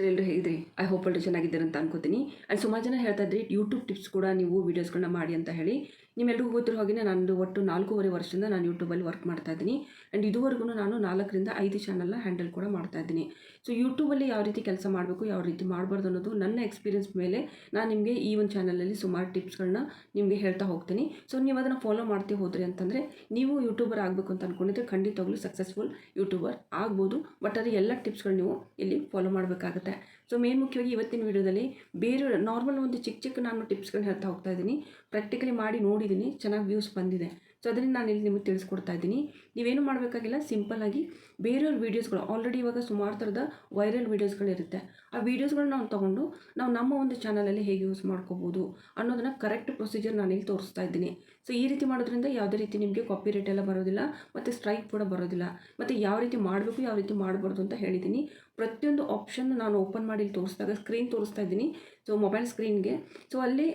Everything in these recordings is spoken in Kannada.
ಎಲ್ಲರೂ ಹೇಗಿದ್ರಿ? ಐ ಹೋಪ್ ಎಲ್ಲರೂ ಚೆನ್ನಾಗಿದ್ದಾರೆ ಅಂತ ಅನ್ಕೋತೀನಿ. ಆ್ಯಂಡ್ ಸುಮಾರು ಜನ ಹೇಳ್ತಾ ಇದ್ರಿ ಯೂಟ್ಯೂಬ್ ಟಿಪ್ಸ್ ಕೂಡ ನೀವು ವೀಡಿಯೋಸ್ಗಳನ್ನ ಮಾಡಿ ಅಂತ ಹೇಳಿ. ನಿಮ್ಮೆಲ್ಲರಿಗೂ ಗೊತ್ತಿರೋ ಹಾಗೆ ನಾನು ಒಟ್ಟು 4.5 ವರ್ಷದಿಂದ ನಾನು ಯೂಟ್ಯೂಬಲ್ಲಿ ವರ್ಕ್ ಮಾಡ್ತಾ ಇದ್ದೀನಿ. ಆ್ಯಂಡ್ ಇದುವರೆಗೂ ನಾನು 4ರಿಂದ 5 ಚಾನಲ್ನ ಹ್ಯಾಂಡಲ್ ಕೂಡ ಮಾಡ್ತಾ ಇದ್ದೀನಿ. ಸೊ ಯೂಟ್ಯೂಬಲ್ಲಿ ಯಾವ ರೀತಿ ಕೆಲಸ ಮಾಡಬೇಕು, ಯಾವ ರೀತಿ ಮಾಡಬಾರ್ದು ಅನ್ನೋದು ನನ್ನ ಎಕ್ಸ್ಪೀರಿಯನ್ಸ್ ಮೇಲೆ ನಾನು ನಿಮಗೆ ಈ ಒಂದು ಚಾನಲಲ್ಲಿ ಸುಮಾರು ಟಿಪ್ಸ್ಗಳನ್ನ ನಿಮಗೆ ಹೇಳ್ತಾ ಹೋಗ್ತೀನಿ. ಸೊ ನೀವು ಅದನ್ನು ಫಾಲೋ ಮಾಡ್ತಿ ಹೋದ್ರಿ ಅಂತಂದರೆ ನೀವು ಯೂಟ್ಯೂಬರ್ ಆಗಬೇಕು ಅಂತ ಅಂದ್ಕೊಂಡಿದ್ರೆ ಖಂಡಿತವಾಗ್ಲೂ ಸಕ್ಸಸ್ಫುಲ್ ಯೂಟ್ಯೂಬರ್ ಆಗ್ಬೋದು. ಬಟ್ ಅದು ಎಲ್ಲ ಟಿಪ್ಸ್ಗಳು ನೀವು ಇಲ್ಲಿ ಫಾಲೋ ಮಾಡಬೇಕಾಗುತ್ತೆ. ಸೊ ಮೇನ್ ಮುಖ್ಯವಾಗಿ ಇವತ್ತಿನ ವಿಡಿಯೋದಲ್ಲಿ ಬೇರೆ ನಾರ್ಮಲ್ ಒಂದು ಚಿಕ್ಕ ನಾನು ಟಿಪ್ಸ್ಗಳನ್ನ ಹೇಳ್ತಾ ಹೋಗ್ತಾ ಇದ್ದೀನಿ. ಪ್ರಾಕ್ಟಿಕಲಿ ಮಾಡಿ ನೋಡಿದ್ದೀನಿ, ಚೆನ್ನಾಗಿ ವ್ಯೂಸ್ ಬಂದಿದೆ. ಸೊ ಅದರಿಂದ ನಾನು ಇಲ್ಲಿ ನಿಮಗೆ ತಿಳಿಸ್ಕೊಡ್ತಾ ಇದ್ದೀನಿ. ನೀವೇನು ಮಾಡಬೇಕಾಗಿಲ್ಲ, ಸಿಂಪಲ್ಲಾಗಿ ಬೇರೆಯವ್ರ ವೀಡಿಯೋಸ್ಗಳು ಆಲ್ರೆಡಿ ಇವಾಗ ಸುಮಾರು ಥರದ ವೈರಲ್ ವೀಡಿಯೋಸ್ಗಳಿರುತ್ತೆ. ಆ ವೀಡಿಯೋಸ್ಗಳನ್ನ ನಾವು ತೊಗೊಂಡು ನಾವು ನಮ್ಮ ಒಂದು ಚಾನಲಲ್ಲಿ ಹೇಗೆ ಯೂಸ್ ಮಾಡ್ಕೋಬೋದು ಅನ್ನೋದನ್ನು ಕರೆಕ್ಟ್ ಪ್ರೊಸೀಜರ್ ನಾನಿಲ್ಲಿ ತೋರಿಸ್ತಾ ಇದ್ದೀನಿ. ಸೊ ಈ ರೀತಿ ಮಾಡೋದ್ರಿಂದ ಯಾವುದೇ ರೀತಿ ನಿಮಗೆ ಕಾಪಿರೈಟ್ ಎಲ್ಲ ಬರೋದಿಲ್ಲ ಮತ್ತು ಸ್ಟ್ರೈಕ್ ಕೂಡ ಬರೋದಿಲ್ಲ. ಮತ್ತು ಯಾವ ರೀತಿ ಮಾಡಬೇಕು, ಯಾವ ರೀತಿ ಮಾಡಬಾರ್ದು ಅಂತ ಹೇಳಿದ್ದೀನಿ. ಪ್ರತಿಯೊಂದು ಆಪ್ಷನ್ ನಾನು ಓಪನ್ ಮಾಡಿ ತೋರಿಸಿದಾಗ ಸ್ಕ್ರೀನ್ ತೋರಿಸ್ತಾ ಇದ್ದೀನಿ. ಸೊ ಮೊಬೈಲ್ ಸ್ಕ್ರೀನ್ಗೆ ಸೊ ಅಲ್ಲಿ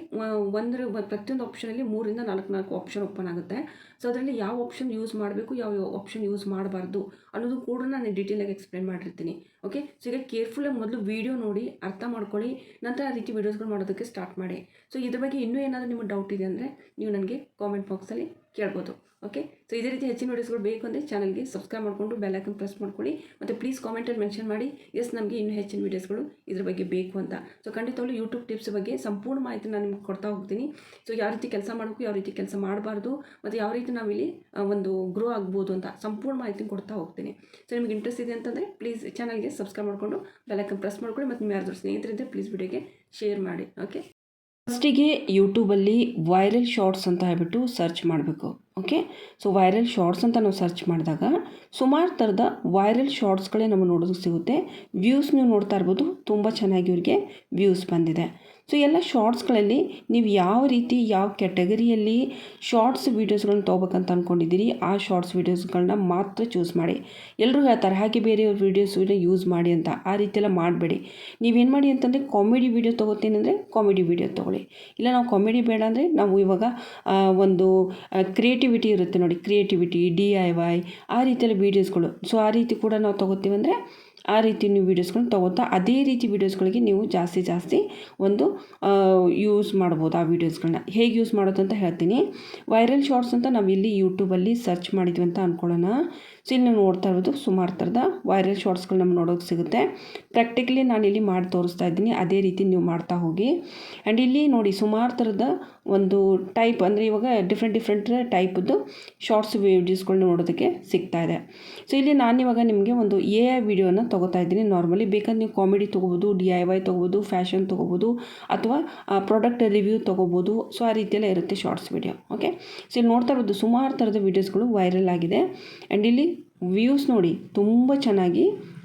ಪ್ರತಿಯೊಂದು ಆಪ್ಷನಲ್ಲಿ 3ರಿಂದ 4 ಆಪ್ಷನ್ ಓಪನ್ ಆಗುತ್ತೆ. ಸೊ ಅದರಲ್ಲಿ ಯಾವ ಆಪ್ಷನ್ ಯೂಸ್ ಮಾಡಬೇಕು, ಯಾವ ಆಪ್ಷನ್ ಯೂಸ್ ಮಾಡಬಾರ್ದು ಅನ್ನೋದು ಕೂಡ ನಾನು ಡೀಟೇಲಾಗಿ ಎಕ್ಸ್ಪ್ಲೇನ್ ಮಾಡಿರ್ತೀನಿ. ಓಕೆ, ಸೊ ಈಗ ಕೇರ್ಫುಲ್ಲಾಗಿ ಮೊದಲು ವೀಡಿಯೋ ನೋಡಿ ಅರ್ಥ ಮಾಡ್ಕೊಳ್ಳಿ, ನಂತರ ಆ ರೀತಿ ವೀಡಿಯೋಸ್ಗಳು ಮಾಡೋದಕ್ಕೆ ಸ್ಟಾರ್ಟ್ ಮಾಡಿ. ಸೊ ಇದ್ರ ಬಗ್ಗೆ ಇನ್ನೂ ಏನಾದರೂ ನಿಮಗೆ ಡೌಟ್ ಇದೆ ಅಂದರೆ ನೀವು ನನಗೆ ಕಾಮೆಂಟ್ ಬಾಕ್ಸಲ್ಲಿ ಕೇಳ್ಬೋದು. ಓಕೆ, ಸೊ ಇದೇ ರೀತಿ ಹೆಚ್ಚಿನ ವೀಡಿಯೋಸ್ಗಳು ಬೇಕು ಅಂದರೆ ಚಾನಲ್ಗೆ ಸಬ್ಸ್ಕ್ರೈಬ್ ಮಾಡಿಕೊಂಡು ಬೆಲ್ ಐಕನ್ ಪ್ರೆಸ್ ಮಾಡ್ಕೊಳ್ಳಿ. ಮತ್ತು ಪ್ಲೀಸ್ ಕಾಮೆಂಟಲ್ಲಿ ಮೆನ್ಷನ್ ಮಾಡಿ ಎಸ್ ನಮಗೆ ಇನ್ನೂ ಹೆಚ್ಚಿನ ವೀಡಿಯೋಸ್ಗಳು ಇದ್ರ ಬಗ್ಗೆ ಬೇಕು ಅಂತ. ಸೊ ಖಂಡಿತವಾಗ್ಲೂ ಯೂಟ್ಯೂಬ್ ಟಿಪ್ಸ್ ಬಗ್ಗೆ ಸಂಪೂರ್ಣ ಮಾಹಿತಿ ನಾನು ನಿಮ್ಗೆ ಕೊಡ್ತಾ ಹೋಗ್ತೀನಿ. ಸೊ ಯಾವ ರೀತಿ ಕೆಲಸ ಮಾಡಬೇಕು, ಯಾವ ರೀತಿ ಕೆಲಸ ಮಾಡಬಾರ್ದು, ಮತ್ತು ಯಾವ ರೀತಿ ನಾವಿಲ್ಲಿ ಒಂದು ಗ್ರೋ ಆಗ್ಬೋದು ಅಂತ ಸಂಪೂರ್ಣ ಮಾಹಿತಿ ಕೊಡ್ತಾ ಹೋಗ್ತೀನಿ. ಸೊ ನಿಮಗೆ ಇಂಟ್ರೆಸ್ಟ್ ಇದೆ ಅಂತಂದರೆ ಪ್ಲೀಸ್ ಚಾನಲ್ಗೆ ಸಬ್ಸ್ಕ್ರೈಬ್ ಮಾಡಿಕೊಂಡು ಬೆಲ್ ಐಕನ್ ಪ್ರೆಸ್ ಮಾಡ್ಕೊಳ್ಳಿ. ಮತ್ತು ನಿಮ್ಮ ಯಾರಾದರೂ ಸ್ನೇಹಿತರಿದ್ದರೆ ಪ್ಲೀಸ್ ವಿಡಿಯೋಗೆ ಶೇರ್ ಮಾಡಿ. ಓಕೆ, ಫಸ್ಟಿಗೆ ಯೂಟ್ಯೂಬಲ್ಲಿ ವೈರಲ್ ಶಾರ್ಟ್ಸ್ ಅಂತ ಹೇಳ್ಬಿಟ್ಟು ಸರ್ಚ್ ಮಾಡಬೇಕು. ಓಕೆ, ಸೊ ವೈರಲ್ ಶಾರ್ಟ್ಸ್ ಅಂತ ನಾವು ಸರ್ಚ್ ಮಾಡಿದಾಗ ಸುಮಾರು ಥರದ ವೈರಲ್ ಶಾರ್ಟ್ಸ್ಗಳೇ ನಮಗೆ ನೋಡೋದಕ್ಕೆ ಸಿಗುತ್ತೆ. ವ್ಯೂಸ್ ನೀವು ನೋಡ್ತಾ ಇರ್ಬೋದು, ತುಂಬ ಚೆನ್ನಾಗಿ ಇವ್ರಿಗೆ ವ್ಯೂಸ್ ಬಂದಿದೆ. ಸೊ ಎಲ್ಲ ಶಾರ್ಟ್ಸ್ಗಳಲ್ಲಿ ನೀವು ಯಾವ ರೀತಿ ಯಾವ ಕ್ಯಾಟಗರಿಯಲ್ಲಿ ಶಾರ್ಟ್ಸ್ ವೀಡಿಯೋಸ್ಗಳನ್ನ ತೊಗೋಬೇಕಂತ ಅಂದ್ಕೊಂಡಿದ್ದೀರಿ ಆ ಶಾರ್ಟ್ಸ್ ವೀಡಿಯೋಸ್ಗಳನ್ನ ಮಾತ್ರ ಚೂಸ್ ಮಾಡಿ. ಎಲ್ಲರೂ ಹೇಳ್ತಾರೆ ಹಾಗೆ ಬೇರೆಯವ್ರ ವೀಡಿಯೋಸ್ನ ಯೂಸ್ ಮಾಡಿ ಅಂತ. ಆ ರೀತಿಯೆಲ್ಲ ಮಾಡಬೇಡಿ. ನೀವೇನು ಮಾಡಿ ಅಂತಂದರೆ ಕಾಮಿಡಿ ವೀಡಿಯೋ ತೊಗೋತೀನಿ ಅಂದರೆ ಕಾಮಿಡಿ ವೀಡಿಯೋ ತೊಗೊಳ್ಳಿ. ಇಲ್ಲ ನಾವು ಕಾಮಿಡಿ ಬೇಡ ಅಂದರೆ ನಾವು ಇವಾಗ ಒಂದು ಕ್ರಿಯೇಟಿವಿಟಿ ಇರುತ್ತೆ ನೋಡಿ, ಕ್ರಿಯೇಟಿವಿಟಿ DIY ಆ ರೀತಿಯಲ್ಲಿ ವೀಡಿಯೋಸ್ಗಳು. ಸೊ ಆ ರೀತಿ ಕೂಡ ನಾವು ತೊಗೋತೀವಂದರೆ ಆ ರೀತಿ ನೀವು ವೀಡಿಯೋಸ್ಗಳನ್ನ ತೊಗೋತಾ ಅದೇ ರೀತಿ ವೀಡಿಯೋಸ್ಗಳಿಗೆ ನೀವು ಜಾಸ್ತಿ ಒಂದು ಯೂಸ್ ಮಾಡ್ಬೋದು. ಆ ವೀಡಿಯೋಸ್ಗಳನ್ನ ಹೇಗೆ ಯೂಸ್ ಮಾಡೋದು ಅಂತ ಹೇಳ್ತೀನಿ. ವೈರಲ್ ಶಾರ್ಟ್ಸ್ ಅಂತ ನಾವು ಇಲ್ಲಿ ಯೂಟ್ಯೂಬಲ್ಲಿ ಸರ್ಚ್ ಮಾಡಿದ್ವಿ ಅಂತ ಅಂದ್ಕೊಳ್ಳೋಣ. ಸೊ ಇಲ್ಲಿ ನೀವು ನೋಡ್ತಾ ಇರೋದು ಸುಮಾರು ಥರದ ವೈರಲ್ ಶಾರ್ಟ್ಸ್ಗಳು ನಮ್ಗೆ ನೋಡೋಕ್ಕೆ ಸಿಗುತ್ತೆ. ಪ್ರಾಕ್ಟಿಕಲಿ ನಾನು ಇಲ್ಲಿ ಮಾಡಿ ತೋರಿಸ್ತಾ ಇದ್ದೀನಿ, ಅದೇ ರೀತಿ ನೀವು ಮಾಡ್ತಾ ಹೋಗಿ. ಆ್ಯಂಡ್ ಇಲ್ಲಿ ನೋಡಿ ಸುಮಾರು ಥರದ ಒಂದು ಟೈಪ್ ಅಂದರೆ ಇವಾಗ ಡಿಫ್ರೆಂಟ್ ಟೈಪದ್ದು ಶಾರ್ಟ್ಸ್ ವೀಡಿಯೋಸ್ಗಳನ್ನ ನೋಡೋದಕ್ಕೆ ಸಿಗ್ತಾ ಇದೆ. ಸೊ ಇಲ್ಲಿ ನಾನಿವಾಗ ನಿಮಗೆ ಒಂದು AI ವಿಡಿಯೋನ ತೊಗೋತಾ ಇದ್ದೀನಿ. ನಾರ್ಮಲಿ ಬೇಕಾದ್ರೆ ನೀವು ಕಾಮಿಡಿ ತೊಗೋಬೋದು, DIY ತೊಗೋಬೋದು, ಫ್ಯಾಷನ್ ತೊಗೋಬೋದು, ಅಥವಾ ಪ್ರಾಡಕ್ಟ್ ರಿವ್ಯೂ ತೊಗೋಬೋದು. ಸೊ ಆ ರೀತಿಯೆಲ್ಲ ಇರುತ್ತೆ ಶಾರ್ಟ್ಸ್ ವೀಡಿಯೋ. ಓಕೆ, ಸೊ ಇಲ್ಲಿ ನೋಡ್ತಾ ಇರೋದು ಸುಮಾರು ಥರದ ವೀಡಿಯೋಸ್ಗಳು ವೈರಲ್ ಆಗಿದೆ. ಆ್ಯಂಡ್ ಇಲ್ಲಿ ವ್ಯೂಸ್ ನೋಡಿ ತುಂಬ ಚೆನ್ನಾಗಿ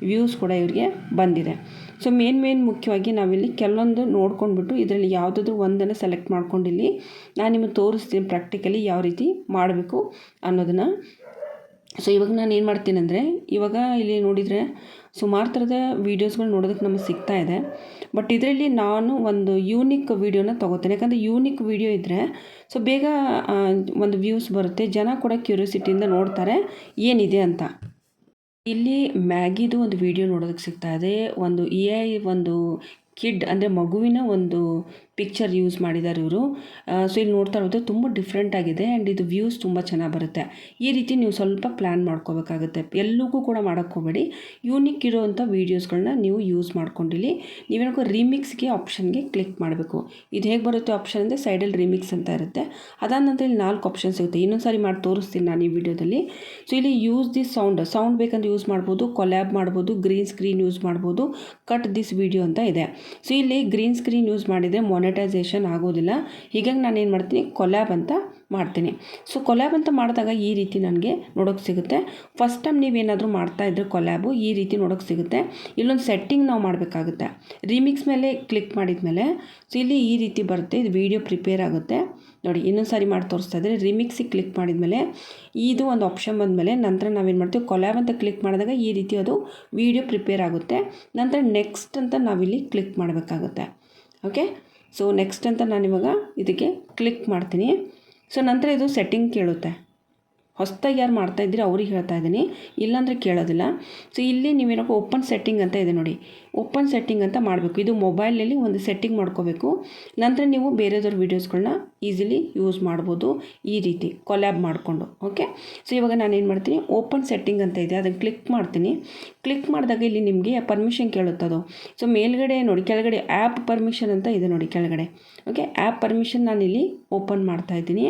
ವ್ಯೂಸ್ ಕೂಡ ಇವರಿಗೆ ಬಂದಿದೆ. ಸೊ ಮೇನ್ ಮುಖ್ಯವಾಗಿ ನಾವಿಲ್ಲಿ ಕೆಲವೊಂದು ನೋಡ್ಕೊಂಡ್ಬಿಟ್ಟು ಇದರಲ್ಲಿ ಯಾವುದಾದ್ರೂ ಒಂದನ್ನು ಸೆಲೆಕ್ಟ್ ಮಾಡ್ಕೊಂಡಿಲ್ಲಿ ನಾನು ನಿಮಗೆ ತೋರಿಸ್ತೀನಿ ಪ್ರಾಕ್ಟಿಕಲಿ ಯಾವ ರೀತಿ ಮಾಡಬೇಕು ಅನ್ನೋದನ್ನು. ಸೊ ಇವಾಗ ನಾನು ಏನು ಮಾಡ್ತೀನಿ ಅಂದರೆ ಇವಾಗ ಇಲ್ಲಿ ನೋಡಿದರೆ ಸುಮಾರು ಥರದ ವೀಡಿಯೋಸ್ಗಳು ನೋಡೋದಕ್ಕೆ ನಮಗೆ ಸಿಗ್ತಾ ಇದೆ. ಬಟ್ ಇದರಲ್ಲಿ ನಾನು ಒಂದು ಯೂನಿಕ್ ವೀಡಿಯೋನ ತೊಗೋತೀನಿ. ಯಾಕಂದರೆ ಯೂನಿಕ್ ವೀಡಿಯೋ ಇದ್ದರೆ ಸೊ ಬೇಗ ಒಂದು ವ್ಯೂಸ್ ಬರುತ್ತೆ, ಜನ ಕೂಡ ಕ್ಯೂರಿಯಾಸಿಟಿಯಿಂದ ನೋಡ್ತಾರೆ ಏನಿದೆ ಅಂತ. ಇಲ್ಲಿ ಮ್ಯಾಗಿದು ಒಂದು ವಿಡಿಯೋ ನೋಡೋದಕ್ಕೆ ಸಿಗ್ತಾ ಇದೆ. ಒಂದು AI ಒಂದು ಕಿಡ್ ಅಂದರೆ ಮಗುವಿನ ಒಂದು ಪಿಕ್ಚರ್ ಯೂಸ್ ಮಾಡಿದ್ದಾರೆ ಇವರು. ಸೊ ಇಲ್ಲಿ ನೋಡ್ತಾ ಇರೋದು ತುಂಬ ಡಿಫ್ರೆಂಟ್ ಆಗಿದೆ. ಆ್ಯಂಡ್ ಇದು ವ್ಯೂಸ್ ತುಂಬ ಚೆನ್ನಾಗಿ ಬರುತ್ತೆ. ಈ ರೀತಿ ನೀವು ಸ್ವಲ್ಪ ಪ್ಲ್ಯಾನ್ ಮಾಡ್ಕೋಬೇಕಾಗುತ್ತೆ. ಎಲ್ಲರಿಗೂ ಕೂಡ ಮಾಡೋಕ್ಕೆ ಹೋಗಬೇಡಿ. ಯೂನಿಕ್ ಇರೋವಂಥ ವೀಡಿಯೋಸ್ಗಳನ್ನ ನೀವು ಯೂಸ್ ಮಾಡ್ಕೊಂಡಿಲ್ಲಿ ನೀವೇನೋ ರಿಮಿಕ್ಸ್ಗೆ ಆಪ್ಷನ್ಗೆ ಕ್ಲಿಕ್ ಮಾಡಬೇಕು. ಇದು ಹೇಗೆ ಬರುತ್ತೆ ಆಪ್ಷನ್ ಅಂದರೆ ಸೈಡಲ್ಲಿ ರಿಮಿಕ್ಸ್ ಅಂತ ಇರುತ್ತೆ. ಅದಾದ ನಂತರ ಇಲ್ಲಿ 4 ಆಪ್ಷನ್ ಸಿಗುತ್ತೆ. ಇನ್ನೊಂದು ಸಾರಿ ಮಾಡಿ ತೋರಿಸ್ತೀನಿ ನಾನು ಈ ವಿಡಿಯೋದಲ್ಲಿ. ಸೊ ಇಲ್ಲಿ ಯೂಸ್ ದಿಸ್ ಸೌಂಡ್ ಬೇಕಂದ್ರೆ ಯೂಸ್ ಮಾಡ್ಬೋದು, ಕೊಲ್ಯಾಬ್ ಮಾಡ್ಬೋದು, ಗ್ರೀನ್ ಸ್ಕ್ರೀನ್ ಯೂಸ್ ಮಾಡ್ಬೋದು, ಕಟ್ ದಿಸ್ ವಿಡಿಯೋ ಅಂತ ಇದೆ. ಸೊ ಇಲ್ಲಿ ಗ್ರೀನ್ ಸ್ಕ್ರೀನ್ ಯೂಸ್ ಮಾಡಿದರೆ ಮೊನೆಟೈಸೇಷನ್ ಆಗೋದಿಲ್ಲ. ಹೀಗಾಗಿ ನಾನು ಏನು ಮಾಡ್ತೀನಿ, ಕೊಲ್ಯಾಬ್ ಅಂತ ಮಾಡ್ತೀನಿ. ಸೊ ಕೊಲ್ಯಾಬ್ ಅಂತ ಮಾಡಿದಾಗ ಈ ರೀತಿ ನನಗೆ ನೋಡೋಕ್ಕೆ ಸಿಗುತ್ತೆ. ಫಸ್ಟ್ ಟೈಮ್ ನೀವೇನಾದರೂ ಮಾಡ್ತಾಯಿದ್ರೆ ಕೊಲ್ಯಾಬು ಈ ರೀತಿ ನೋಡೋಕ್ಕೆ ಸಿಗುತ್ತೆ. ಇಲ್ಲೊಂದು ಸೆಟ್ಟಿಂಗ್ ನಾವು ಮಾಡಬೇಕಾಗುತ್ತೆ. ರಿಮಿಕ್ಸ್ ಮೇಲೆ ಕ್ಲಿಕ್ ಮಾಡಿದ ಮೇಲೆ ಸೊ ಇಲ್ಲಿ ಈ ರೀತಿ ಬರುತ್ತೆ. ಇದು ವಿಡಿಯೋ ಪ್ರಿಪೇರ್ ಆಗುತ್ತೆ ನೋಡಿ. ಇನ್ನೊಂದು ಸಾರಿ ಮಾಡಿ ತೋರಿಸ್ತಾ ಇದ್ದರೆ ರಿಮಿಕ್ಸಿಗೆ ಕ್ಲಿಕ್ ಮಾಡಿದ ಮೇಲೆ ಇದು ಒಂದು ಆಪ್ಷನ್ ಬಂದಮೇಲೆ ನಂತರ ನಾವೇನು ಮಾಡ್ತೀವಿ, ಕೊಲ್ಯಾಬ್ ಅಂತ ಕ್ಲಿಕ್ ಮಾಡಿದಾಗ ಈ ರೀತಿ ಅದು ವಿಡಿಯೋ ಪ್ರಿಪೇರ್ ಆಗುತ್ತೆ. ನಂತರ ನೆಕ್ಸ್ಟ್ ಅಂತ ನಾವಿಲ್ಲಿ ಕ್ಲಿಕ್ ಮಾಡಬೇಕಾಗುತ್ತೆ. ಓಕೆ, ಸೊ ನೆಕ್ಸ್ಟ್ ಅಂತ ನಾನಿವಾಗ ಇದಕ್ಕೆ ಕ್ಲಿಕ್ ಮಾಡ್ತೀನಿ. ಸೊ ನಂತರ ಇದು ಸೆಟ್ಟಿಂಗ್ ಕೇಳುತ್ತೆ. ಹೊಸದಾಗಿ ಯಾರು ಮಾಡ್ತಾಯಿದ್ದೀರಿ ಅವ್ರಿಗೆ ಹೇಳ್ತಾ ಇದ್ದೀನಿ, ಇಲ್ಲಾಂದರೆ ಕೇಳೋದಿಲ್ಲ. ಸೊ ಇಲ್ಲಿ ನೀವೇನಪ್ಪ ಓಪನ್ ಸೆಟ್ಟಿಂಗ್ ಅಂತ ಇದೆ ನೋಡಿ, ಓಪನ್ ಸೆಟ್ಟಿಂಗ್ ಅಂತ ಮಾಡಬೇಕು. ಇದು ಮೊಬೈಲಲ್ಲಿ ಒಂದು ಸೆಟ್ಟಿಂಗ್ ಮಾಡ್ಕೋಬೇಕು. ನಂತರ ನೀವು ಬೇರೆದವ್ರ ವೀಡಿಯೋಸ್ಗಳನ್ನ ಈಸಿಲಿ ಯೂಸ್ ಮಾಡ್ಬೋದು ಈ ರೀತಿ ಕೊಲ್ಯಾಬ್ ಮಾಡಿಕೊಂಡು. ಓಕೆ, ಸೊ ಇವಾಗ ನಾನು ಏನು ಮಾಡ್ತೀನಿ, ಓಪನ್ ಸೆಟ್ಟಿಂಗ್ ಅಂತ ಇದೆ, ಅದನ್ನು ಕ್ಲಿಕ್ ಮಾಡ್ತೀನಿ. ಕ್ಲಿಕ್ ಮಾಡಿದಾಗ ಇಲ್ಲಿ ನಿಮಗೆ ಪರ್ಮಿಷನ್ ಕೇಳುತ್ತದು. ಸೊ ಮೇಲ್ಗಡೆ ನೋಡಿ, ಕೆಳಗಡೆ ಆ್ಯಪ್ ಪರ್ಮಿಷನ್ ಅಂತ ಇದೆ ನೋಡಿ ಕೆಳಗಡೆ. ಓಕೆ, ಆ್ಯಪ್ ಪರ್ಮಿಷನ್ ನಾನಿಲ್ಲಿ ಓಪನ್ ಮಾಡ್ತಾಯಿದ್ದೀನಿ.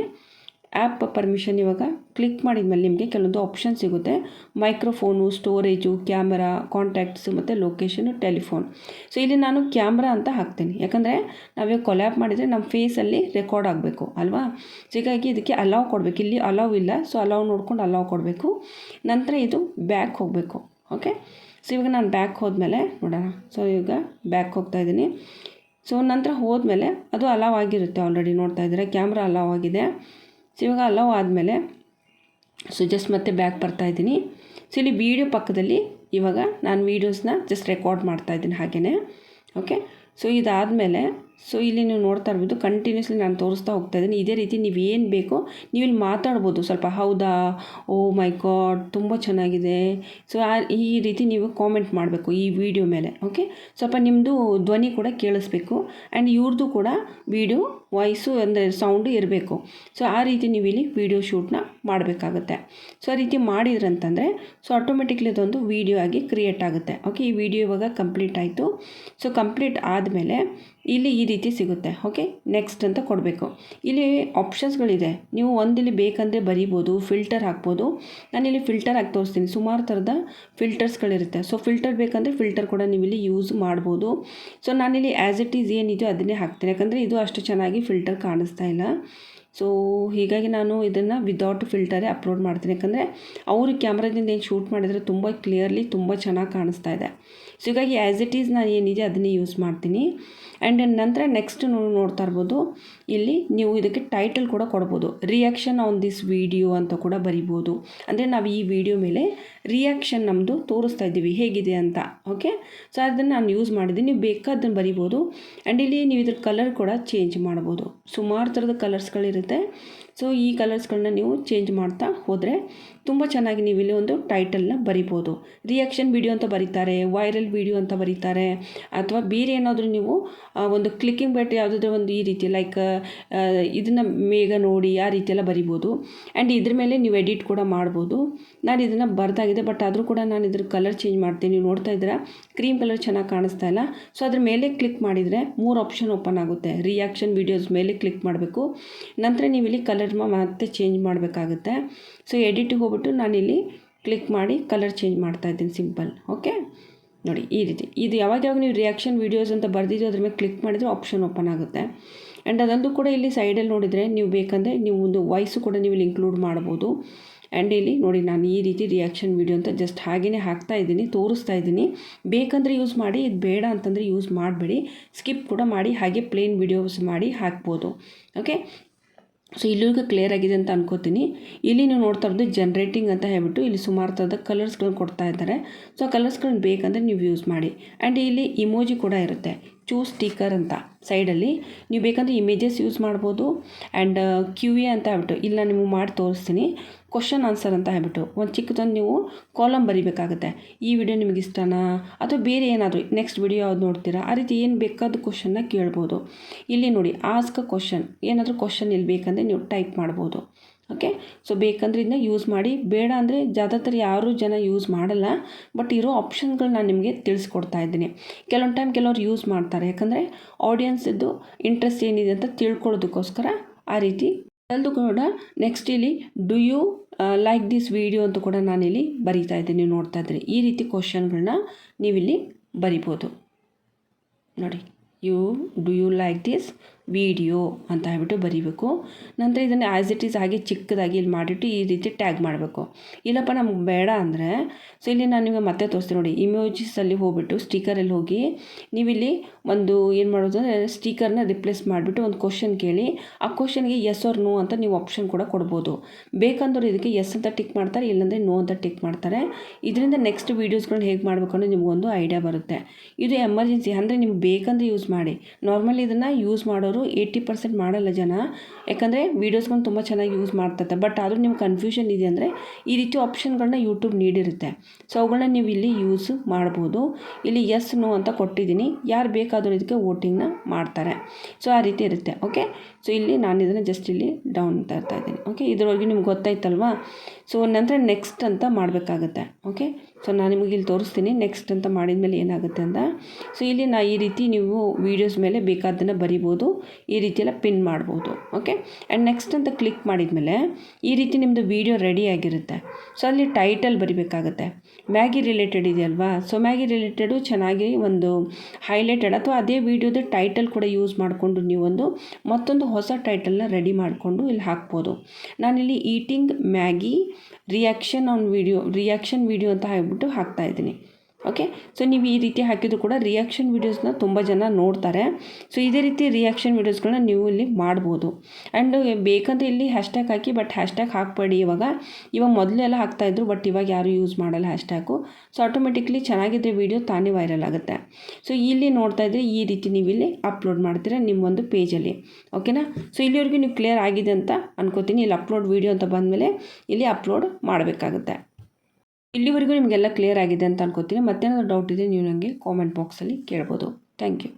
ಆ್ಯಪ್ ಪರ್ಮಿಷನ್ ಇವಾಗ ಕ್ಲಿಕ್ ಮಾಡಿದ ಮೇಲೆ ನಿಮಗೆ ಕೆಲವೊಂದು ಆಪ್ಷನ್ ಸಿಗುತ್ತೆ. ಮೈಕ್ರೋಫೋನು, ಸ್ಟೋರೇಜು, ಕ್ಯಾಮರಾ, ಕಾಂಟ್ಯಾಕ್ಟ್ಸು ಮತ್ತು ಲೊಕೇಶನು, ಟೆಲಿಫೋನ್. ಸೊ ಇಲ್ಲಿ ನಾನು ಕ್ಯಾಮ್ರಾ ಅಂತ ಹಾಕ್ತೀನಿ, ಯಾಕಂದರೆ ನಾವೇ ಕೊಲ್ಯಾಬ್ ಮಾಡಿದರೆ ನಮ್ಮ ಫೇಸಲ್ಲಿ ರೆಕಾರ್ಡ್ ಆಗಬೇಕು ಅಲ್ವಾ. ಸೊ ಹೀಗಾಗಿ ಇದಕ್ಕೆ ಅಲೌ ಕೊಡಬೇಕು. ಇಲ್ಲಿ ಅಲೌ ಇಲ್ಲ, ಸೊ ಅಲೌ ನೋಡ್ಕೊಂಡು ಅಲೌ ಕೊಡಬೇಕು. ನಂತರ ಇದು ಬ್ಯಾಕ್ ಹೋಗಬೇಕು. ಓಕೆ, ಸೊ ಇವಾಗ ನಾನು ಬ್ಯಾಕ್ ಹೋದ್ಮೇಲೆ ನೋಡೋಣ. ಸೊ ಈಗ ಬ್ಯಾಕ್ ಹೋಗ್ತಾಯಿದ್ದೀನಿ. ಸೊ ನಂತರ ಹೋದ್ಮೇಲೆ ಅದು ಅಲೌ ಆಗಿರುತ್ತೆ, ಆಲ್ರೆಡಿ ನೋಡ್ತಾ ಇದ್ದೀರಾ ಕ್ಯಾಮ್ರಾ ಅಲೌ ಆಗಿದೆ. ಸೊ ಇವಾಗ ಅಲೌ ಆದಮೇಲೆ ಸೊ ಜಸ್ಟ್ ಮತ್ತೆ ಬ್ಯಾಕ್ ಬರ್ತಾಯಿದ್ದೀನಿ. ಸೊ ಇಲ್ಲಿ ವೀಡಿಯೋ ಪಕ್ಕದಲ್ಲಿ ಇವಾಗ ನಾನು ವೀಡಿಯೋಸ್ನ ಜಸ್ಟ್ ರೆಕಾರ್ಡ್ ಮಾಡ್ತಾಯಿದ್ದೀನಿ ಹಾಗೆಯೇ. ಓಕೆ, ಸೊ ಇದಾದಮೇಲೆ ಸೊ ಇಲ್ಲಿ ನೀವು ನೋಡ್ತಾ ಇರ್ಬೋದು, ಕಂಟಿನ್ಯೂಸ್ಲಿ ನಾನು ತೋರಿಸ್ತಾ ಹೋಗ್ತಾಯಿದ್ದೀನಿ. ಇದೇ ರೀತಿ ನೀವು ಏನು ಬೇಕೋ ನೀವು ಇಲ್ಲಿ ಮಾತಾಡ್ಬೋದು ಸ್ವಲ್ಪ. ಹೌದಾ, ಓ ಮೈ ಗಾಡ್, ತುಂಬ ಚೆನ್ನಾಗಿದೆ. ಸೊ ಈ ರೀತಿ ನೀವು ಕಾಮೆಂಟ್ ಮಾಡಬೇಕು ಈ ವಿಡಿಯೋ ಮೇಲೆ. ಓಕೆ, ಸ್ವಲ್ಪ ನಿಮ್ಮದು ಧ್ವನಿ ಕೂಡ ಕೇಳಿಸ್ಬೇಕು ಆ್ಯಂಡ್ ಇವ್ರದ್ದು ಕೂಡ ವಿಡಿಯೋ ವಾಯ್ಸು ಅಂದರೆ ಸೌಂಡು ಇರಬೇಕು. ಸೊ ಆ ರೀತಿ ನೀವು ಇಲ್ಲಿ ವಿಡಿಯೋ ಶೂಟನ್ನ ಮಾಡಬೇಕಾಗುತ್ತೆ. ಸೊ ಆ ರೀತಿ ಮಾಡಿದ್ರಂತಂದರೆ ಸೊ ಆಟೋಮೆಟಿಕ್ಲಿ ಅದೊಂದು ವಿಡಿಯೋ ಆಗಿ ಕ್ರಿಯೇಟ್ ಆಗುತ್ತೆ. ಓಕೆ, ಈ ವಿಡಿಯೋ ಇವಾಗ ಕಂಪ್ಲೀಟ್ ಆಯಿತು. ಸೊ ಕಂಪ್ಲೀಟ್ ಆದಮೇಲೆ ಇಲ್ಲಿ ಈ ರೀತಿ ಸಿಗುತ್ತೆ. ಓಕೆ, ನೆಕ್ಸ್ಟ್ ಅಂತ ಕೊಡಬೇಕು. ಇಲ್ಲಿ ಆಪ್ಷನ್ಸ್ಗಳಿದೆ, ನೀವು ಒಂದಿಲ್ಲಿ ಬೇಕಂದರೆ ಬರಿಬೋದು, ಫಿಲ್ಟರ್ ಹಾಕ್ಬೋದು. ನಾನಿಲ್ಲಿ ಫಿಲ್ಟರ್ ಹಾಕಿ ತೋರಿಸ್ತೀನಿ. ಸುಮಾರು ಥರದ ಫಿಲ್ಟರ್ಸ್ಗಳಿರುತ್ತೆ. ಸೊ ಫಿಲ್ಟರ್ ಬೇಕಂದರೆ ಫಿಲ್ಟರ್ ಕೂಡ ನೀವು ಇಲ್ಲಿ ಯೂಸ್ ಮಾಡ್ಬೋದು. ಸೊ ನಾನಿಲ್ಲಿ ಆ್ಯಸ್ ಇಟ್ ಈಸ್ ಏನಿದೆಯೋ ಅದನ್ನೇ ಹಾಕ್ತೀನಿ, ಯಾಕಂದರೆ ಇದು ಅಷ್ಟು ಚೆನ್ನಾಗಿ ಫಿಲ್ಟರ್ ಕಾಣಿಸ್ತಾ ಇಲ್ಲ. ಸೊ ಹೀಗಾಗಿ ನಾನು ಇದನ್ನು ವಿದೌಟ್ ಫಿಲ್ಟರೇ ಅಪ್ಲೋಡ್ ಮಾಡ್ತೀನಿ, ಯಾಕಂದರೆ ಅವರು ಕ್ಯಾಮ್ರಾದಿಂದ ಏನು ಶೂಟ್ ಮಾಡಿದರೆ ತುಂಬ ಕ್ಲಿಯರ್ಲಿ ತುಂಬ ಚೆನ್ನಾಗಿ ಕಾಣಿಸ್ತಾ ಇದೆ. ಸೊ ಹೀಗಾಗಿ ಆ್ಯಸ್ ಇಟ್ ಈಸ್ ನಾನು ಏನಿದೆ ಅದನ್ನೇ ಯೂಸ್ ಮಾಡ್ತೀನಿ. ಆ್ಯಂಡ್ ನಂತರ ನೆಕ್ಸ್ಟ್ ನೋಡ್ತಾ ಇರ್ಬೋದು, ಇಲ್ಲಿ ನೀವು ಇದಕ್ಕೆ ಟೈಟಲ್ ಕೂಡ ಕೊಡ್ಬೋದು. ರಿಯಾಕ್ಷನ್ ಆನ್ ದಿಸ್ ವಿಡಿಯೋ ಅಂತ ಕೂಡ ಬರಿಬೋದು. ಅಂದರೆ ನಾವು ಈ ವಿಡಿಯೋ ಮೇಲೆ ರಿಯಾಕ್ಷನ್ ನಮ್ಮದು ತೋರಿಸ್ತಾ ಇದ್ದೀವಿ ಹೇಗಿದೆ ಅಂತ. ಓಕೆ, ಸೊ ಅದನ್ನು ನಾನು ಯೂಸ್ ಮಾಡಿದ್ದೀನಿ, ನೀವು ಬೇಕಾದನ್ನು ಬರಿಬೋದು. ಆ್ಯಂಡ್ ಇಲ್ಲಿ ನೀವು ಇದ್ರ ಕಲರ್ ಕೂಡ ಚೇಂಜ್ ಮಾಡ್ಬೋದು. ಸುಮಾರು ಥರದ ಕಲರ್ಸ್ಗಳಿರುತ್ತೆ. ಸೊ ಈ ಕಲರ್ಸ್ಗಳನ್ನ ನೀವು ಚೇಂಜ್ ಮಾಡ್ತಾ ಹೋದರೆ ತುಂಬ ಚೆನ್ನಾಗಿ ನೀವು ಇಲ್ಲಿ ಒಂದು ಟೈಟಲ್ನ ಬರಿಬೋದು. ರಿಯಾಕ್ಷನ್ ವಿಡಿಯೋ ಅಂತ ಬರೀತಾರೆ, ವೈರಲ್ ವಿಡಿಯೋ ಅಂತ ಬರೀತಾರೆ, ಅಥವಾ ಬೇರೆ ಏನಾದರೂ ನೀವು ಒಂದು ಕ್ಲಿಕ್ಕಿಂಗ್ ಬೆಟ್ ಯಾವುದಾದ್ರೂ ಒಂದು ಈ ರೀತಿ ಲೈಕ್ ಇದನ್ನು ಬೇಗ ನೋಡಿ ಆ ರೀತಿಯೆಲ್ಲ ಬರಿಬೋದು. ಆ್ಯಂಡ್ ಇದ್ರ ಮೇಲೆ ನೀವು ಎಡಿಟ್ ಕೂಡ ಮಾಡ್ಬೋದು. ನಾನು ಇದನ್ನು ಬರ್ದಾಗಿದೆ, ಬಟ್ ಆದರೂ ಕೂಡ ನಾನು ಇದ್ರ ಕಲರ್ ಚೇಂಜ್ ಮಾಡ್ತೀನಿ. ನೀವು ನೋಡ್ತಾ ಇದ್ದೀರಾ ಕ್ರೀಮ್ ಕಲರ್ ಚೆನ್ನಾಗಿ ಕಾಣಿಸ್ತಾ ಇಲ್ಲ. ಸೊ ಅದ್ರ ಮೇಲೆ ಕ್ಲಿಕ್ ಮಾಡಿದರೆ 3 ಆಪ್ಷನ್ ಓಪನ್ ಆಗುತ್ತೆ. ರಿಯಾಕ್ಷನ್ ವಿಡಿಯೋಸ್ ಮೇಲೆ ಕ್ಲಿಕ್ ಮಾಡಬೇಕು. ನಂತರ ನೀವು ಇಲ್ಲಿ ಕಲರ್ ಮತ್ತೆ ಚೇಂಜ್ ಮಾಡಬೇಕಾಗುತ್ತೆ. ಸೊ ಎಡಿಟಿಗೆ ಹೋಗ್ಬಿಟ್ಟು ನಾನಿಲ್ಲಿ ಕ್ಲಿಕ್ ಮಾಡಿ ಕಲರ್ ಚೇಂಜ್ ಮಾಡ್ತಾಯಿದ್ದೀನಿ, ಸಿಂಪಲ್. ಓಕೆ, ನೋಡಿ ಈ ರೀತಿ. ಇದು ಯಾವಾಗ ನೀವು ರಿಯಾಕ್ಷನ್ ವೀಡಿಯೋಸ್ ಅಂತ ಬರೆದಿದ್ದು ಅದ್ರ ಮೇಲೆ ಕ್ಲಿಕ್ ಮಾಡಿದರೆ ಆಪ್ಷನ್ ಓಪನ್ ಆಗುತ್ತೆ. ಆ್ಯಂಡ್ ಅದೊಂದು ಕೂಡ ಇಲ್ಲಿ ಸೈಡಲ್ಲಿ ನೋಡಿದರೆ ನೀವು ಬೇಕಂದರೆ ನೀವು ಒಂದು ವಾಯ್ಸು ಕೂಡ ನೀವು ಇಲ್ಲಿ ಇನ್ಕ್ಲೂಡ್ ಮಾಡ್ಬೋದು. ಆ್ಯಂಡ್ ಇಲ್ಲಿ ನೋಡಿ ನಾನು ಈ ರೀತಿ ರಿಯಾಕ್ಷನ್ ವಿಡಿಯೋ ಅಂತ ಜಸ್ಟ್ ಹಾಗೆಯೇ ಹಾಕ್ತಾ ಇದ್ದೀನಿ, ತೋರಿಸ್ತಾ ಇದ್ದೀನಿ. ಬೇಕಂದರೆ ಯೂಸ್ ಮಾಡಿ, ಇದು ಬೇಡ ಅಂತಂದರೆ ಯೂಸ್ ಮಾಡಬೇಡಿ. ಸ್ಕಿಪ್ ಕೂಡ ಮಾಡಿ ಹಾಗೆ ಪ್ಲೇನ್ ವಿಡಿಯೋಸ್ ಮಾಡಿ ಹಾಕ್ಬೋದು. ಓಕೆ, ಸೊ ಇಲ್ಲಿಗೂ ಕ್ಲಿಯರ್ ಆಗಿದೆ ಅಂತ ಅನ್ಕೋತೀನಿ. ಇಲ್ಲಿ ನೀವು ನೋಡ್ತಾ ಇರೋದು ಜನ್ರೇಟಿಂಗ್ ಅಂತ ಹೇಳ್ಬಿಟ್ಟು ಇಲ್ಲಿ ಸುಮಾರು ಥರದ ಕಲರ್ಸ್ಗಳನ್ನ ಕೊಡ್ತಾ ಇದ್ದಾರೆ. ಸೊ ಆ ಕಲರ್ಸ್ಗಳನ್ನ ಬೇಕಂದರೆ ನೀವು ಯೂಸ್ ಮಾಡಿ. ಆ್ಯಂಡ್ ಇಲ್ಲಿ ಇಮೋಜಿ ಕೂಡ ಇರುತ್ತೆ, ಚೂಸ್ ಸ್ಟಿಕ್ಕರ್ ಅಂತ ಸೈಡಲ್ಲಿ. ನೀವು ಬೇಕಂದರೆ ಇಮೇಜಸ್ ಯೂಸ್ ಮಾಡ್ಬೋದು. ಆ್ಯಂಡ್ QA ಅಂತ ಹೇಳ್ಬಿಟ್ಟು ಇಲ್ಲಿ ನಾನು ನಿಮಗೆ ಮಾಡಿ ತೋರಿಸ್ತೀನಿ. ಕ್ವಶನ್ ಆನ್ಸರ್ ಅಂತ ಹೇಳ್ಬಿಟ್ಟು ಒಂದು ಚಿಕ್ಕದೊಂದು ನೀವು ಕಾಲಮ್ ಬರೀಬೇಕಾಗುತ್ತೆ. ಈ ವಿಡಿಯೋ ನಿಮಗೆ ಇಷ್ಟನಾ, ಅಥವಾ ಬೇರೆ ಏನಾದರೂ ನೆಕ್ಸ್ಟ್ ವಿಡಿಯೋ ಯಾವ್ದು ನೋಡ್ತೀರಾ, ಆ ರೀತಿ ಏನು ಬೇಕಾದ ಕ್ವಶನ್ನ ಕೇಳ್ಬೋದು. ಇಲ್ಲಿ ನೋಡಿ ಆಸ್ಕ್ ಅ ಕ್ವಶನ್, ಏನಾದರೂ ಕ್ವಶನ್ ಇಲ್ಲಿ ಬೇಕಂದರೆ ನೀವು ಟೈಪ್ ಮಾಡ್ಬೋದು. ಓಕೆ, ಸೊ ಬೇಕಂದ್ರೆ ಇದನ್ನ ಯೂಸ್ ಮಾಡಿ, ಬೇಡ ಅಂದರೆ ಜಾದಾತರ ಯಾರೂ ಜನ ಯೂಸ್ ಮಾಡಲ್ಲ. ಬಟ್ ಇರೋ ಆಪ್ಷನ್ಗಳು ನಾನು ನಿಮಗೆ ತಿಳಿಸ್ಕೊಡ್ತಾ ಇದ್ದೀನಿ. ಕೆಲವೊಂದು ಟೈಮ್ ಕೆಲವ್ರು ಯೂಸ್ ಮಾಡ್ತಾರೆ, ಯಾಕಂದರೆ ಆಡಿಯನ್ಸಿದ್ದು ಇಂಟ್ರೆಸ್ಟ್ ಏನಿದೆ ಅಂತ ತಿಳ್ಕೊಳ್ಳೋದಕ್ಕೋಸ್ಕರ ಆ ರೀತಿ. ಎಲ್ಲದು ಕೂಡ ನೆಕ್ಸ್ಟ್ ಇಲ್ಲಿ do you like this video ಅಂತ ಕೂಡ ನಾನಿಲ್ಲಿ ಬರೀತಾ ಇದ್ದೀನಿ. ನೀವು ನೋಡ್ತಾ ಇದ್ದೀರಿ ಈ ರೀತಿ ಕ್ವಶನ್ಗಳನ್ನ ನೀವಿಲ್ಲಿ ಬರಿಬೋದು. ನೋಡಿ, do you like this video ಅಂತ ಹೇಳ್ಬಿಟ್ಟು ಬರೀಬೇಕು. ನಂತರ ಇದನ್ನು ಆ್ಯಸ್ ಇಟ್ ಈಸ್ ಹಾಗೆ ಚಿಕ್ಕದಾಗಿ ಇಲ್ಲಿ ಮಾಡಿಬಿಟ್ಟು ಈ ರೀತಿ ಟ್ಯಾಗ್ ಮಾಡಬೇಕು. ಇಲ್ಲಪ್ಪ ನಮ್ಗೆ ಬೇಡ ಅಂದರೆ ಸೊ ಇಲ್ಲಿ ನಾನು ನಿಮಗೆ ಮತ್ತೆ ತೋರಿಸ್ತೀನಿ ನೋಡಿ. ಇಮೋಜಿಸಲ್ಲಿ ಹೋಗ್ಬಿಟ್ಟು ಸ್ಟಿಕರಲ್ಲಿ ಹೋಗಿ ನೀವಿಲ್ಲಿ ಒಂದು ಏನು ಮಾಡೋದು ಅಂದರೆ ಸ್ಟಿಕರ್ನ ರಿಪ್ಲೇಸ್ ಮಾಡಿಬಿಟ್ಟು ಒಂದು ಕ್ವಶನ್ ಕೇಳಿ, ಆ ಕ್ವಶನ್ಗೆ ಎಸ್ ಆರ್ ನೋ ಅಂತ ನೀವು ಆಪ್ಷನ್ ಕೂಡ ಕೊಡ್ಬೋದು. ಬೇಕಂದ್ರೆ ಇದಕ್ಕೆ ಎಸ್ ಅಂತ ಟಿಕ್ ಮಾಡ್ತಾರೆ, ಇಲ್ಲಾಂದರೆ ನೋ ಅಂತ ಟಿಕ್ ಮಾಡ್ತಾರೆ. ಇದರಿಂದ ನೆಕ್ಸ್ಟ್ ವೀಡಿಯೋಸ್ಗಳನ್ನ ಹೇಗೆ ಮಾಡಬೇಕು ಅನ್ನೋದು ನಿಮಗೊಂದು ಐಡಿಯಾ ಬರುತ್ತೆ. ಇದು ಎಮರ್ಜೆನ್ಸಿ ಅಂದರೆ ನಿಮ್ಗೆ ಬೇಕಂದರೆ ಯೂಸ್ ಮಾಡಿ. ನಾರ್ಮಲಿ ಇದನ್ನು ಯೂಸ್ ಮಾಡೋರು ಮಾಡೋರು 80% ಮಾಡಲ್ಲ ಜನ, ಯಾಕಂದರೆ ವೀಡಿಯೋಸ್ಗಳನ್ನ ತುಂಬ ಚೆನ್ನಾಗಿ ಯೂಸ್ ಮಾಡ್ತಾರೆ. ಬಟ್ ಆದರೂ ನಿಮ್ಗೆ ಕನ್ಫ್ಯೂಷನ್ ಇದೆ ಅಂದರೆ ಈ ರೀತಿ ಆಪ್ಷನ್ಗಳನ್ನ ಯೂಟ್ಯೂಬ್ ನೀಡಿರುತ್ತೆ. ಸೊ ಅವುಗಳನ್ನ ನೀವು ಇಲ್ಲಿ ಯೂಸ್ ಮಾಡ್ಬೋದು. ಇಲ್ಲಿ ಎಸ್ ನೋ ಅಂತ ಕೊಟ್ಟಿದ್ದೀನಿ, ಯಾರು ಬೇಕಾದರೂ ಇದಕ್ಕೆ ವೋಟಿಂಗ್ನ ಮಾಡ್ತಾರೆ. ಸೊ ಆ ರೀತಿ ಇರುತ್ತೆ. ಓಕೆ, ಸೊ ಇಲ್ಲಿ ನಾನು ಇದನ್ನು ಜಸ್ಟ್ ಇಲ್ಲಿ ಡೌನ್ ತರ್ತಾ ಇದ್ದೀನಿ. ಓಕೆ, ಇದರೊಳಗೆ ನಿಮ್ಗೆ ಗೊತ್ತಾಯ್ತಲ್ವಾ. ಸೊ ನಂತರ ನೆಕ್ಸ್ಟ್ ಅಂತ ಮಾಡಬೇಕಾಗತ್ತೆ. ಓಕೆ, ಸೊ ನಾನು ನಿಮಗೆ ಇಲ್ಲಿ ತೋರಿಸ್ತೀನಿ ನೆಕ್ಸ್ಟ್ ಅಂತ ಮಾಡಿದ ಮೇಲೆ ಏನಾಗುತ್ತೆ ಅಂತ. ಸೊ ಇಲ್ಲಿ ಈ ರೀತಿ ನೀವು ವೀಡಿಯೋಸ್ ಮೇಲೆ ಬೇಕಾದ್ದನ್ನು ಬರಿಬೋದು, ಈ ರೀತಿ ಎಲ್ಲ ಪಿನ್ ಮಾಡ್ಬೋದು. ಓಕೆ, ಆ್ಯಂಡ್ ನೆಕ್ಸ್ಟ್ ಅಂತ ಕ್ಲಿಕ್ ಮಾಡಿದ್ಮೇಲೆ ಈ ರೀತಿ ನಿಮ್ಮದು ವೀಡಿಯೋ ರೆಡಿ ಆಗಿರುತ್ತೆ. ಸೊ ಅಲ್ಲಿ ಟೈಟಲ್ ಬರಿಬೇಕಾಗತ್ತೆ. ಮ್ಯಾಗಿ ರಿಲೇಟೆಡ್ ಇದೆಯಲ್ವಾ, ಸೊ ಮ್ಯಾಗಿ ರಿಲೇಟೆಡು ಚೆನ್ನಾಗಿ ಒಂದು ಹೈಲೈಟೆಡ್ ಅಥವಾ ಅದೇ ವೀಡಿಯೋದ ಟೈಟಲ್ ಕೂಡ ಯೂಸ್ ಮಾಡಿಕೊಂಡು ನೀವೊಂದು ಮತ್ತೊಂದು ಹೊಸ ಟೈಟಲ್ನ ರೆಡಿ ಮಾಡಿಕೊಂಡು ಇಲ್ಲಿ ಹಾಕ್ಬೋದು. ನಾನಿಲ್ಲಿ ಈಟಿಂಗ್ ಮ್ಯಾಗಿ ರಿಯಾಕ್ಷನ್ ವಿಡಿಯೋ ಅಂತ ಹೇಳ್ಬಿಟ್ಟು ಹಾಕ್ತಾಯಿದ್ದೀನಿ. ಓಕೆ, ಸೊ ನೀವು ಈ ರೀತಿ ಹಾಕಿದ್ರು ಕೂಡ ರಿಯಾಕ್ಷನ್ ವೀಡಿಯೋಸ್ನ ತುಂಬ ಜನ ನೋಡ್ತಾರೆ. ಸೊ ಇದೇ ರೀತಿ ರಿಯಾಕ್ಷನ್ ವೀಡಿಯೋಸ್ಗಳನ್ನ ನೀವು ಇಲ್ಲಿ ಮಾಡ್ಬೋದು. ಆ್ಯಂಡ್ ಬೇಕಂತ ಇಲ್ಲಿ ಹ್ಯಾಶ್ಟ್ಯಾಗ್ ಹಾಕಿ, ಬಟ್ ಹ್ಯಾಶ್ಟ್ಯಾಗ್ ಹಾಕಬೇಡಿ. ಇವಾಗ ಮೊದಲೆಲ್ಲ ಹಾಕ್ತಾಯಿದ್ರು, ಬಟ್ ಇವಾಗ ಯಾರು ಯೂಸ್ ಮಾಡಲ್ಲ ಹ್ಯಾಶ್ಟ್ಯಾಗು. ಸೊ ಆಟೋಮೆಟಿಕ್ಲಿ ಚೆನ್ನಾಗಿದ್ದರೆ ವೀಡಿಯೋ ತಾನೇ ವೈರಲ್ ಆಗುತ್ತೆ. ಸೊ ಇಲ್ಲಿ ನೋಡ್ತಾ ಇದ್ದರೆ ಈ ರೀತಿ ನೀವು ಇಲ್ಲಿ ಅಪ್ಲೋಡ್ ಮಾಡ್ತೀರಾ ನಿಮ್ಮೊಂದು ಪೇಜಲ್ಲಿ. ಓಕೆನಾ, ಸೊ ಇಲ್ಲಿವರೆಗೂ ನೀವು ಕ್ಲಿಯರ್ ಆಗಿದೆ ಅಂತ ಅನ್ಕೋತೀನಿ. ಇಲ್ಲಿ ಅಪ್ಲೋಡ್ ವೀಡಿಯೋ ಅಂತ ಬಂದಮೇಲೆ ಇಲ್ಲಿ ಅಪ್ಲೋಡ್ ಮಾಡಬೇಕಾಗುತ್ತೆ. ಇಲ್ಲಿವರೆಗೂ ನಿಮಗೆಲ್ಲ ಕ್ಲಿಯರ್ ಆಗಿದೆ ಅಂತ ಅನ್ಕೋತೀನಿ. ಮತ್ತೇನಾದರೂ ಡೌಟ್ ಇದೆ ನೀವು ನನಗೆ ಕಾಮೆಂಟ್ ಬಾಕ್ಸಲ್ಲಿ ಕೇಳ್ಬೋದು. Thank you.